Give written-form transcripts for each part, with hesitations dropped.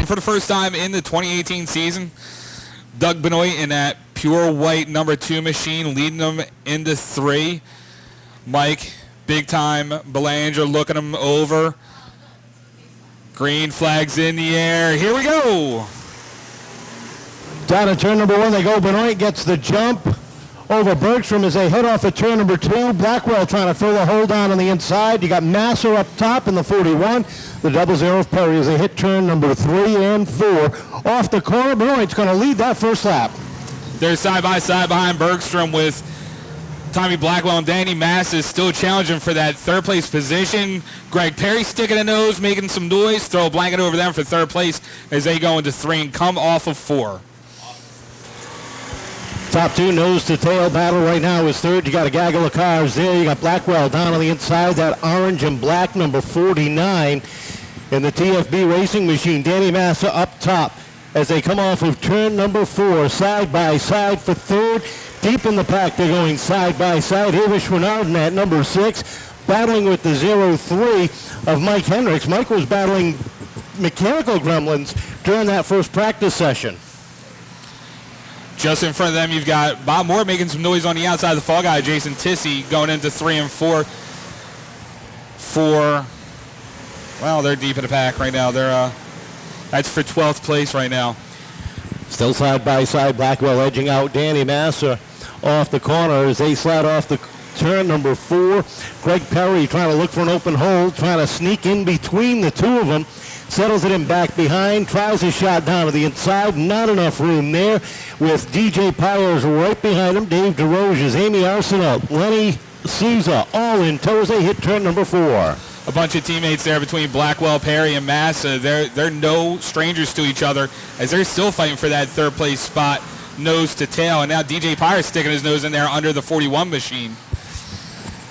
racing for the first time in the 2018 season. Doug Benoit in that pure white number 2 machine leading them into 3. Mike, big time Belanger looking him over. Green flags in the air. Here we go. Down to turn number 1 they go. Benoit gets the jump over Bergstrom as they head off at turn number 2. Blackwell trying to fill a hole down on the inside. You got Masser up top in the 41. The 00 of Perry as they hit turn number 3 and 4. Off the corner, Benoit's going to lead that first lap. They're side by side behind Bergstrom with Tommy Blackwell and Danny Masser still challenging for that third place position. Greg Perry sticking a nose, making some noise. Throw a blanket over them for third place as they go into 3 and come off of 4. Top 2 nose-to-tail battle right now is third. You got a gaggle of cars there. You got Blackwell down on the inside, that orange and black number 49 in the TFB racing machine. Danny Masser up top as they come off of turn number 4, side by side for third. Deep in the pack, they're going side by side. Avish Renard in that number 6, battling with the 03 of Mike Hendricks. Mike was battling mechanical gremlins during that first practice session. Just in front of them, you've got Bob Moore making some noise on the outside of the fall guy. Jason Tissey going into 3 and 4. Well, they're deep in the pack right now. That's for 12th place right now. Still side by side, Blackwell edging out Danny Masser off the corner as they slide off the turn number 4. Greg Perry trying to look for an open hole, trying to sneak in between the two of them. Settles it in back behind, tries a shot down to the inside, not enough room there with DJ Pyers right behind him, Dave DeRoges, Amy Arsenault, Lenny Souza, all in tow as they hit turn number 4. A bunch of teammates there between Blackwell, Perry, and Massa. They're no strangers to each other as they're still fighting for that third place spot, nose to tail. And now DJ Pyers sticking his nose in there under the 41 machine.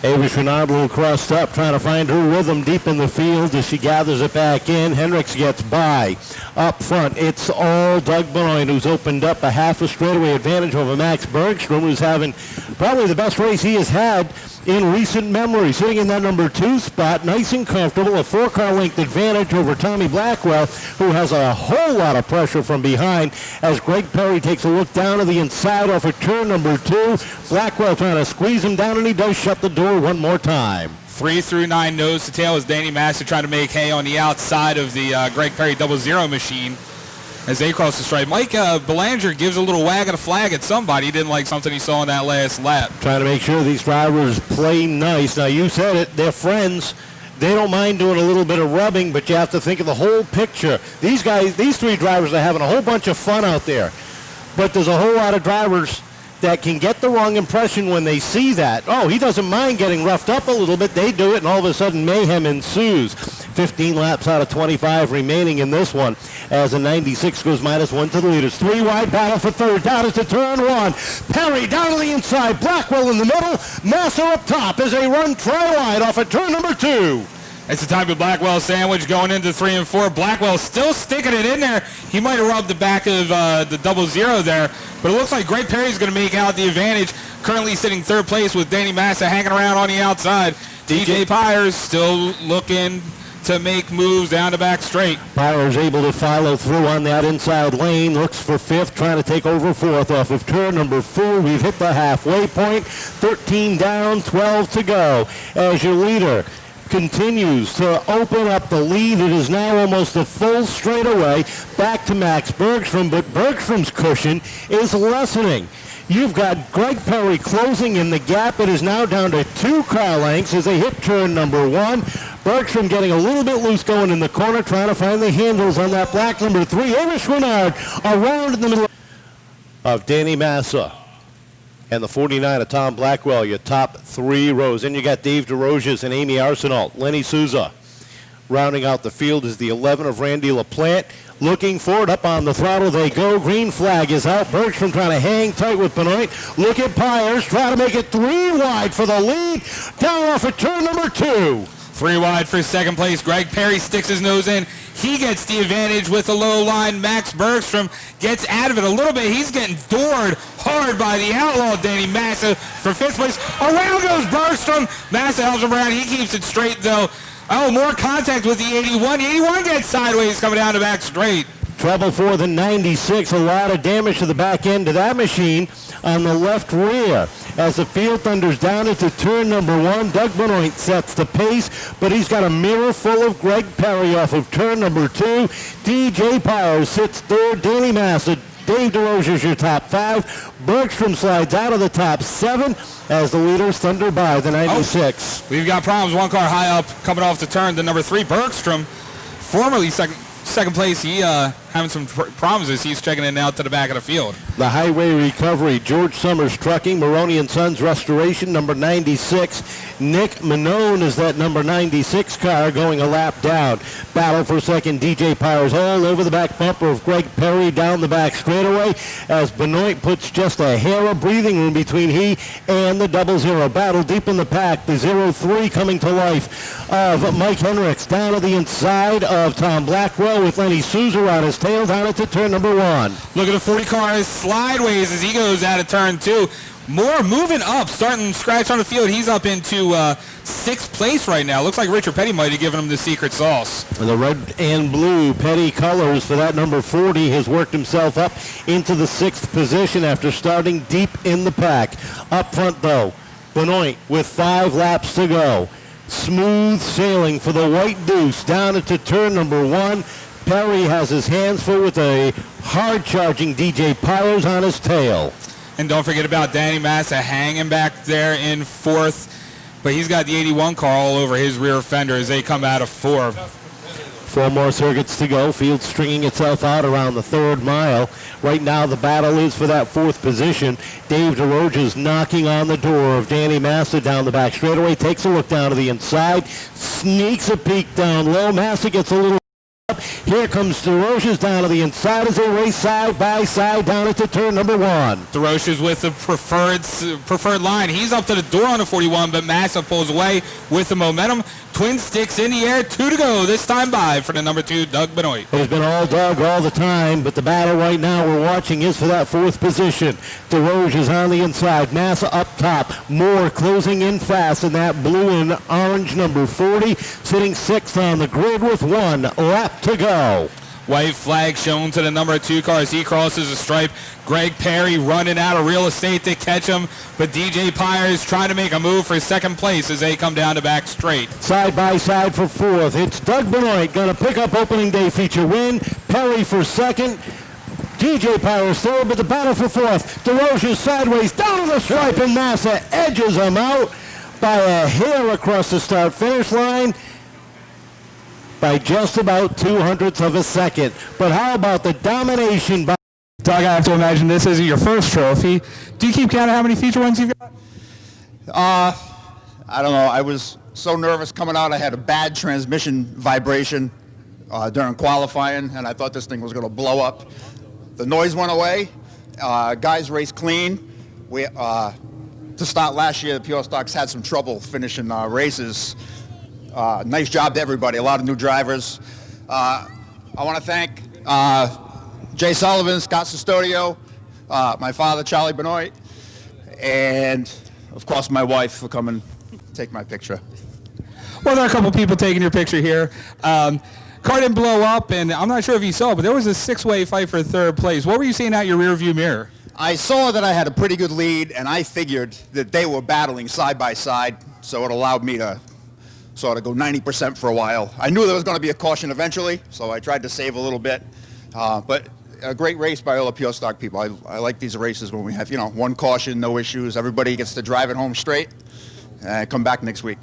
Avish Renard a little crossed up, trying to find her rhythm deep in the field as she gathers it back in. Hendricks gets by. Up front, it's all Doug Benoit, who's opened up a half a straightaway advantage over Max Bergstrom, who's having probably the best race he has had in recent memory. Sitting in that number 2 spot, nice and comfortable, a 4-car length advantage over Tommy Blackwell, who has a whole lot of pressure from behind as Greg Perry takes a look down to the inside off of turn number 2. Blackwell trying to squeeze him down, and he does shut the door one more time. 3 through 9 nose to tail as Danny Masser trying to make hay on the outside of the Greg Perry 00 machine as they cross the stripe. Mike Belanger gives a little wag of the flag at somebody. He didn't like something he saw in that last lap. Trying to make sure these drivers play nice. Now, you said it, they're friends. They don't mind doing a little bit of rubbing, but you have to think of the whole picture. These guys, these 3 drivers are having a whole bunch of fun out there. But there's a whole lot of drivers that can get the wrong impression when they see that. Oh, he doesn't mind getting roughed up a little bit. They do it, and all of a sudden mayhem ensues. 15 laps out of 25 remaining in this one as a 96 goes -1 to the leaders. 3 wide battle for third. Down into turn 1. Perry down to the inside. Blackwell in the middle. Masser up top as they run tri-wide off at turn number 2. It's the type of Blackwell sandwich going into 3 and 4. Blackwell still sticking it in there. He might have rubbed the back of the 00 there, but it looks like Greg Perry's going to make out the advantage. Currently sitting third place with Danny Massa hanging around on the outside. DJ Pyers still looking to make moves down the back straight. Pyers able to follow through on that inside lane. Looks for 5th, trying to take over 4th off of turn number 4. We've hit the halfway point. 13 down, 12 to go as your leader continues to open up the lead. It is now almost a full straightaway back to Max Bergstrom, but Bergstrom's cushion is lessening. You've got Greg Perry closing in the gap. It is now down to 2 car lengths as they hit turn number 1. Bergstrom getting a little bit loose going in the corner, trying to find the handles on that black number 3. Avish Renard around in the middle of Danny Massa. And the 49 of Tom Blackwell, your top 3 rows. Then you got Dave DeRoges and Amy Arsenault. Lenny Souza rounding out the field is the 11 of Randy LaPlante. Looking forward, up on the throttle they go. Green flag is out. Bergstrom trying to hang tight with Benoit. Look at Pyers, trying to make it 3 wide for the lead. Down off at turn number 2. 3 wide for second place. Greg Perry sticks his nose in. He gets the advantage with the low line. Max Bergstrom gets out of it a little bit. He's getting doored hard by the outlaw Danny Massa for 5th place. Around goes Bergstrom. Massa helps him around. He keeps it straight though. Oh, more contact with the 81. The 81 gets sideways coming down the back straight. Trouble for the 96. A lot of damage to the back end of that machine on the left rear. As the field thunders down into turn number 1, Doug Benoit sets the pace, but he's got a mirror full of Greg Perry off of turn number 2. DJ Pyers sits third. Danny Massa, Dave DeRosa's your top 5. Bergstrom slides out of the top 7 as the leaders thunder by the 96. We've got problems. One car high up coming off the turn. The number 3, Bergstrom, formerly second place. He having some problems as he's checking it out to the back of the field. The highway recovery, George Summers Trucking, Maroney and Sons Restoration, number 96. Nick Manone is that number 96 car going a lap down. Battle for second, DJ Pyers all over the back bumper of Greg Perry down the back straightaway as Benoit puts just a hair of breathing room between he and the 00. Battle deep in the pack, the 03 coming to life of Mike Henricks down to the inside of Tom Blackwell with Lenny Souza on his tail down into turn number 1. Look at the 40 car slideways as he goes out of turn 2. Moore moving up, starting scratch on the field. He's up into 6th place right now. Looks like Richard Petty might have given him the secret sauce. The red and blue Petty colors for that number 40 has worked himself up into the 6th position after starting deep in the pack. Up front, though, Benoit with 5 laps to go. Smooth sailing for the White Deuce down into turn number 1. Perry has his hands full with a hard-charging DJ Pyers on his tail. And don't forget about Danny Massa hanging back there in 4th. But he's got the 81 car all over his rear fender as they come out of 4. 4 more circuits to go. Field stringing itself out around the 3rd mile. Right now the battle is for that 4th position. Dave DeRosa's knocking on the door of Danny Massa down the back straightaway. Takes a look down to the inside. Sneaks a peek down low. Massa gets a little up. Here comes DeRosa's down to the inside as they race side by side down into turn number 1. DeRosa's with the preferred line. He's up to the door on the 41, but Massa pulls away with the momentum. Twin sticks in the air, 2 to go. This time by for the number 2, Doug Benoit. It's been all Doug all the time, but the battle right now we're watching is for that 4th position. DeRosa's on the inside, Massa up top. Moore closing in fast in that blue and orange number 40, sitting 6th on the grid with 1 lap to go. White flag shown to the number 2 car as he crosses the stripe. Greg Perry running out of real estate to catch him, but DJ Pyers trying to make a move for 2nd place as they come down the back straight. Side by side for 4th. It's Doug Benoit going to pick up opening day feature win. Perry for 2nd. DJ Pyers third, but the battle for 4th. DeRosa sideways down to the stripe, and Massa edges him out by a hair across the start-finish line. By just about 2/100ths of a second. But how about the domination by... Doug, I have to imagine this isn't your first trophy. Do you keep count of how many feature wins you've got? I don't know. I was so nervous coming out. I had a bad transmission vibration during qualifying, and I thought this thing was going to blow up. The noise went away. Guys raced clean. To start last year, the Pure Stocks had some trouble finishing races. Nice job to everybody, a lot of new drivers. I want to thank Jay Sullivan, Scott Custodio, my father, Charlie Benoit, and, of course, my wife for coming to take my picture. Well, there are a couple people taking your picture here. Car didn't blow up, and I'm not sure if you saw, but there was a 6-way fight for 3rd place. What were you seeing out your rear view mirror? I saw that I had a pretty good lead, and I figured that they were battling side by side, so it allowed me to sort of go 90% for a while. I knew there was going to be a caution eventually, so I tried to save a little bit. But a great race by all the Pure Stock people. I like these races when we have, 1 caution, no issues. Everybody gets to drive it home straight and come back next week.